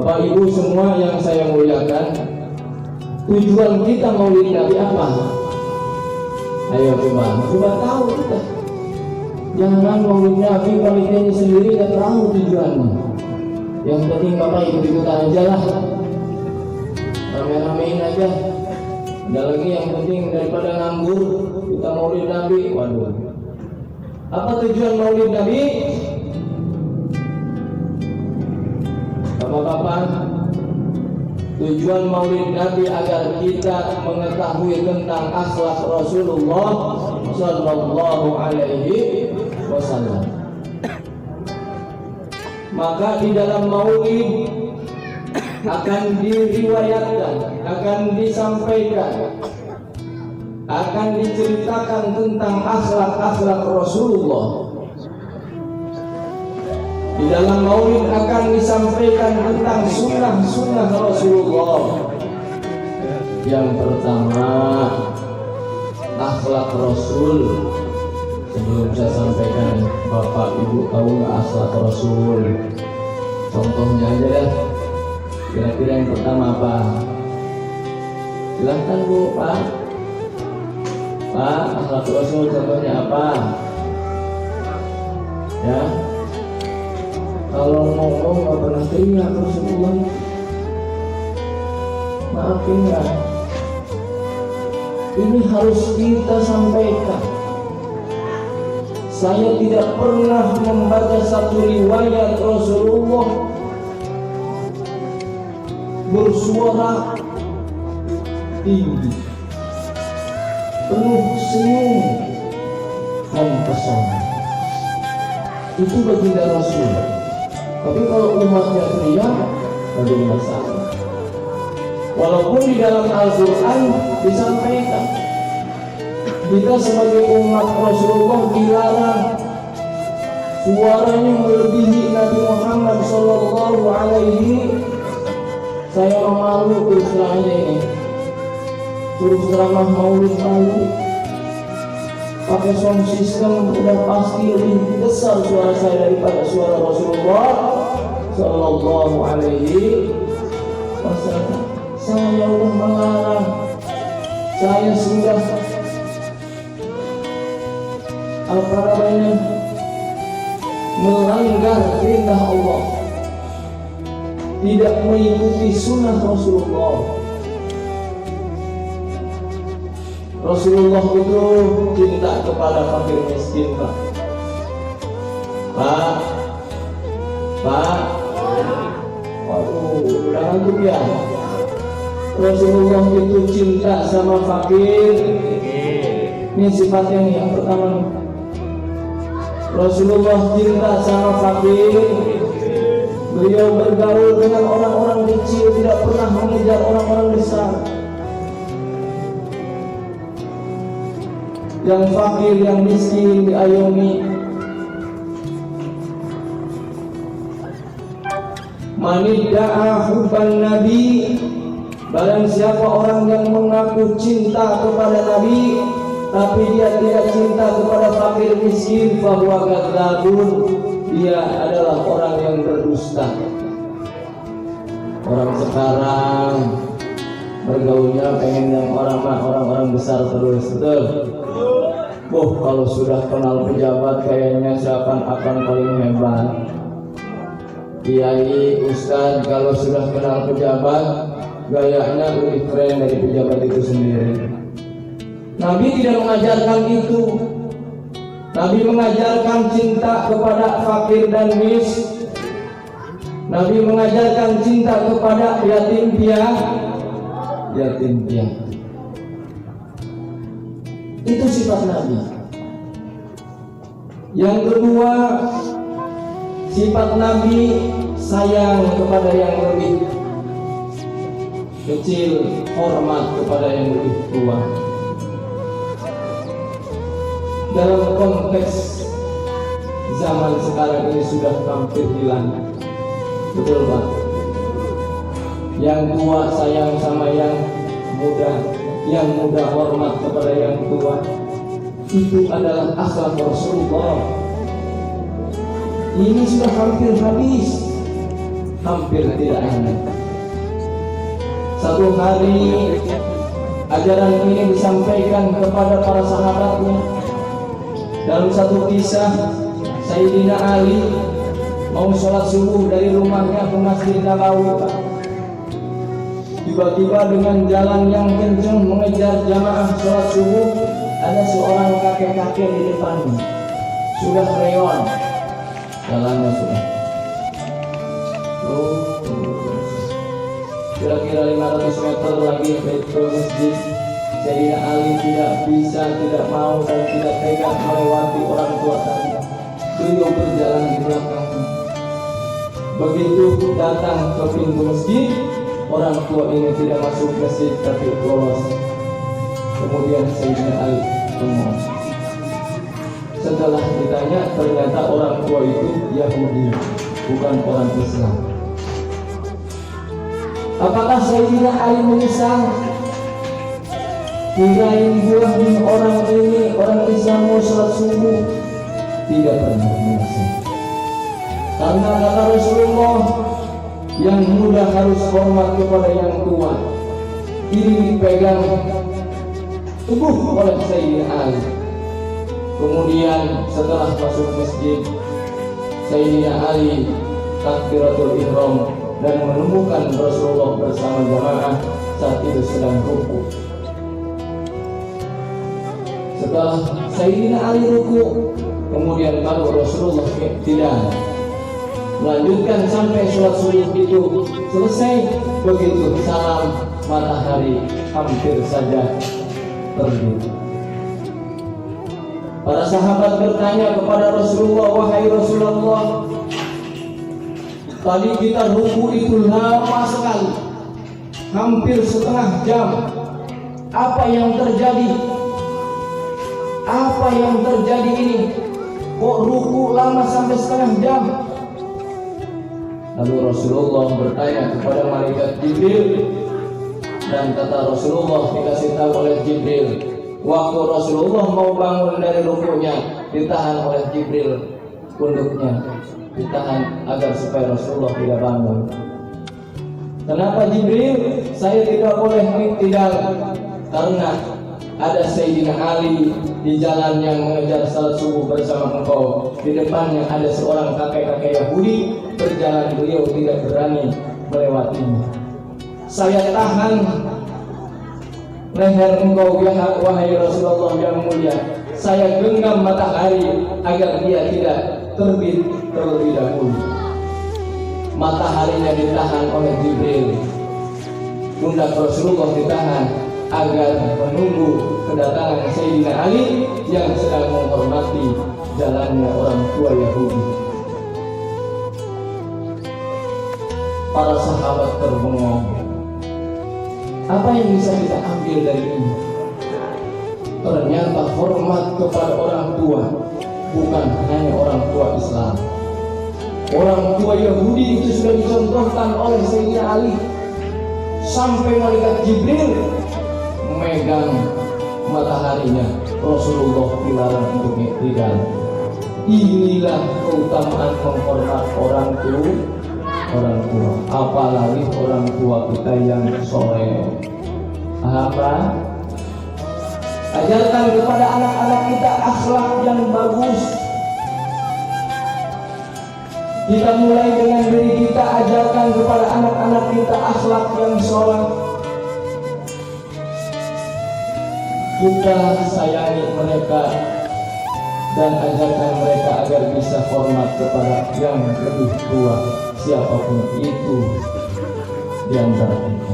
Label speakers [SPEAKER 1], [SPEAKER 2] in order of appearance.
[SPEAKER 1] Bapak Ibu semua yang saya muliakan, tujuan kita maulid Nabi apa? Ayo coba tahu kita. Jangan maulid Nabi panitianya sendiri nggak tahu tujuannya. Yang penting Bapak ikut-ikutan aja lah, rame-ramein aja. Ada lagi yang penting daripada nganggur kita maulid Nabi. Waduh, apa tujuan maulid Nabi? Bapak-bapak, tujuan maulid Nabi agar kita mengetahui tentang akhlak Rasulullah Sallallahu Alaihi Wasallam. Maka di dalam maulid akan diriwayatkan, akan disampaikan, akan diceritakan tentang akhlak-akhlak Rasulullah. Di dalam maulid akan disampaikan tentang sunnah-sunnah Rasulullah. Yang pertama, akhlak Rasul. Sebelum saya sampaikan, Bapak Ibu tahu nggak akhlak Rasul? Contohnya aja ya. Kira-kira yang pertama apa? Silahkan Bu, Pak. Pak, akhlak Rasul contohnya apa? Ya. Kalau ngomong nggak pernah teriak Rasulullah. Maafin ya. Ini harus kita sampaikan. Saya tidak pernah membaca satu riwayat Rasulullah bersuara tinggi, penuh senyum dan pesona. Itu baginda Rasul. Tapi kalau umatnya teriak, ada masalah. Walaupun di dalam Al-Quran disampaikan, kita sebagai umat Rasulullah dilarang suaranya melebihi Nabi Muhammad Sallallahu Alaihi. Saya malu terus terang ini, terus ceramah maulid malu. Pakai sound system udah pasti lebih besar suara saya daripada suara Rasulullah Sallallahu Alaihi Wasallam. Saya udah melarang, saya sudah apa namanya melanggar perintah Allah, tidak mengikuti sunnah Rasulullah. Rasulullah itu cinta kepada fakir miskin, Pak. Waduh, udah ngantuk ya. Rasulullah itu cinta sama fakir. Ini sifatnya nih yang pertama. Rasulullah cinta sama fakir. Beliau bergaul dengan orang-orang kecil, tidak pernah mengejar orang-orang besar. Yang fakir, yang miskin diayomi. Manidda'a hubban Nabi, barang siapa orang yang mengaku cinta kepada Nabi tapi dia tidak cinta kepada fakir miskin, fahuwa kadzabun, dia adalah orang yang berdusta. Orang sekarang bergaulnya pengen yang orang besar terus, betul? Kalau sudah kenal pejabat kayaknya seakan-akan paling hebat. Kiai, ustaz kalau sudah kenal pejabat gayanya lebih keren dari pejabat itu sendiri. Nabi tidak mengajarkan itu. Nabi mengajarkan cinta kepada fakir dan miskin. Nabi mengajarkan cinta kepada yatim piatu. Itu sifat Nabi. Yang kedua, sifat Nabi sayang kepada yang lebih kecil, hormat kepada yang lebih tua. Dalam konteks zaman sekarang ini sudah hampir hilang, betul Pak? Yang tua sayang sama yang muda, yang muda hormat kepada yang tua. Itu adalah akhlak Rasulullah. Ini sudah hampir habis. hampir tidak enak. Satu hari ajaran ini disampaikan kepada para sahabatnya. Dalam satu kisah, Sayyidina Ali mau sholat subuh dari rumahnya ke Masjid Nabawi. Tiba-tiba dengan jalan yang kencang mengejar jamaah sholat subuh, ada seorang kakek-kakek di depannya. Sudah reyon jalannya sudah. Kira-kira 500 meter lagi ke masjid. Sayyidina Ali tidak bisa, tidak mau dan tidak tega melewati orang tua tadi. Beliau berjalan di belakangnya. Begitu datang ke pintu masjid, orang tua ini tidak masuk masjid tapi lolos. Kemudian Sayyidina Ali ngomong. Setelah ditanya, ternyata orang tua itu Yahudi, bukan orang Islam. Apakah Sayyidina Ali menyesal? Kirain buahnya orang ini, orang Islam mau sholat subuh. Tidak pernah menyesal. Karena kata Rasulullah, yang muda harus hormat kepada yang tua. Ini dipegang teguh oleh Sayyidina Ali. Kemudian setelah masuk masjid, Sayyidina Ali takbiratul ihram dan menemukan Rasulullah bersama jamaah saat itu sedang rukuk. Setelah Sayyidina Ali rukuk, kemudian baru Rasulullah tidak melanjutkan sampai sholat subuh itu selesai. Begitu salam, matahari hampir saja terbit. Para sahabat bertanya kepada Rasulullah, wahai Rasulullah, tadi kita ruku itu lama sekali, hampir setengah jam. Apa yang terjadi? Apa yang terjadi ini? Kok ruku lama sampai setengah jam? Lalu Rasulullah bertanya kepada malaikat Jibril, dan kata Rasulullah dikasih tahu oleh Jibril, waktu Rasulullah mau bangun dari rukunya, ditahan oleh Jibril punduknya, ditahan agar supaya Rasulullah tidak bangun. Kenapa Jibril? Saya tidak boleh iktidal karena ada Sayyidina Ali di jalan yang mengejar salat subuh bersama engkau. Di depannya ada seorang kakek-kakek Yahudi berjalan, beliau tidak berani melewatinya. Saya tahan leher engkau wahai Rasulullah yang mulia. Saya genggam matahari agar dia tidak terbit terlebih dahulu. Mataharinya ditahan oleh Jibril, pundak Rasulullah ditahan agar menunggu kedatangan Sayyidina Ali yang sedang menghormati jalannya orang tua Yahudi. Para sahabat terbengong. Apa yang bisa kita ambil dari ini? Ternyata hormat kepada orang tua bukan hanya orang tua Islam. Orang tua Yahudi itu sudah dicontohkan oleh Sayyidina Ali. Sampai malaikat Jibril memegang mataharinya, Rasulullah dilarang untuk iktidal. Inilah keutamaan menghormat orang tua, apalagi orang tua kita yang soleh. Apa? Ajarkan kepada anak-anak kita akhlak yang bagus. Kita mulai dengan diri kita, ajarkan kepada anak-anak kita akhlak yang soleh. Kita sayangi mereka dan ajarkan mereka agar bisa hormat kepada yang lebih tua, siapapun itu di antara kita.